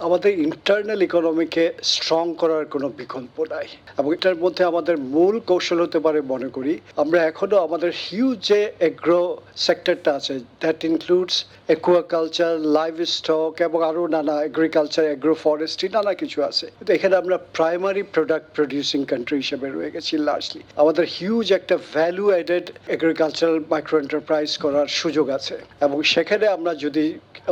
আমাদের internal ইকোনমিকে strong করার কোনো বিকল্প নাই এবং এটার মধ্যে আমাদের মূল কৌশল হতে পারে মনে করি আমরা এখনো আমাদের হিউজ যে এগ্রো সেক্টরটা আছে that includes aquaculture live stock এবং আরও নানা এগ্রিকালচার এগ্রো ফরেস্ট্রি নানা কিছু আছে কিন্তু এখানে আমরা প্রাইমারি প্রোডাক্ট প্রডিউসিং কান্ট্রি হিসেবে রয়ে গেছি লার্জলি আমাদের হিউজ একটা value added agricultural micro enterprise করার সুযোগ আছে এবং সেখানে আমরা যদি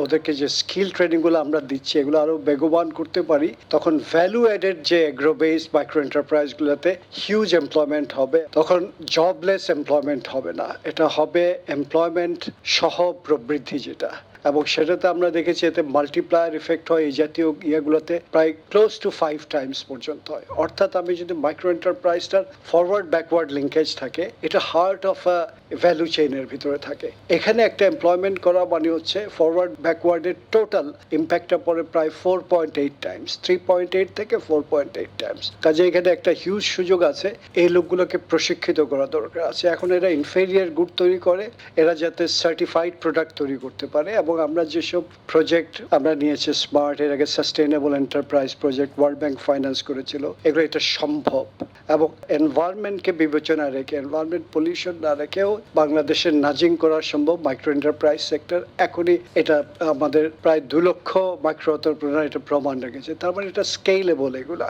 ওদেরকে যে স্কিল ট্রেনিংগুলো আমরা দিচ্ছি এগুলো আরও বেগবান করতে পারি তখন ভ্যালু অ্যাডেড যে এগ্রো বেসড মাইক্রো এন্টারপ্রাইজগুলোতে হিউজ এমপ্লয়মেন্ট হবে তখন জবলেস এমপ্লয়মেন্ট হবে না এটা হবে এমপ্লয়মেন্ট সহ প্রবৃদ্ধি যেটা এবং সেটাতে আমরা দেখেছি এতে মাল্টিপ্লায়ার ইফেক্ট হয় এই জাতীয় ইয়েগুলোতে প্রায় ক্লোজ টু 5 টাইমস পর্যন্ত হয় অর্থাৎ আমি যদি মাইক্রো এন্টারপ্রাইজটার ফরওয়ার্ড ব্যাকওয়ার্ড লিঙ্কেজ থাকে এটা হার্ট অফ আ ভ্যালু চেইনের ভিতরে থাকে এখানে একটা এমপ্লয়মেন্ট করা মানে হচ্ছে ফরওয়ার্ড ব্যাকওয়ার্ডের টোটাল ইম্প্যাক্টটা পড়ে প্রায় 4.8 টাইমস 3.8 থেকে 4.8 টাইমস কাজে এখানে একটা হিউজ সুযোগ আছে এই লোকগুলোকে প্রশিক্ষিত করা দরকার আছে এখন এরা ইনফেরিয়ার গুড তৈরি করে এরা যাতে সার্টিফাইড প্রোডাক্ট তৈরি করতে পারে এবং আমরা যেসব প্রজেক্ট আমরা নিয়েছি স্মার্ট এর আগে sustainable enterprise project world bank finance করেছিল এগুলো এটা সম্ভব এবং এনভায়রনমেন্টকে বিবেচনা রেখে এনভায়রনমেন্ট পলিউশন না রেখেও বাংলাদেশের নাজিং করা সম্ভব মাইক্রো এন্টারপ্রাইজ সেক্টর এখনই এটা আমাদের প্রায় 2 লক্ষ মাইক্রো এন্টারপ্রেনার এটা প্রমাণ রেখেছে তার মানে এটা স্কেলেবল এগুলা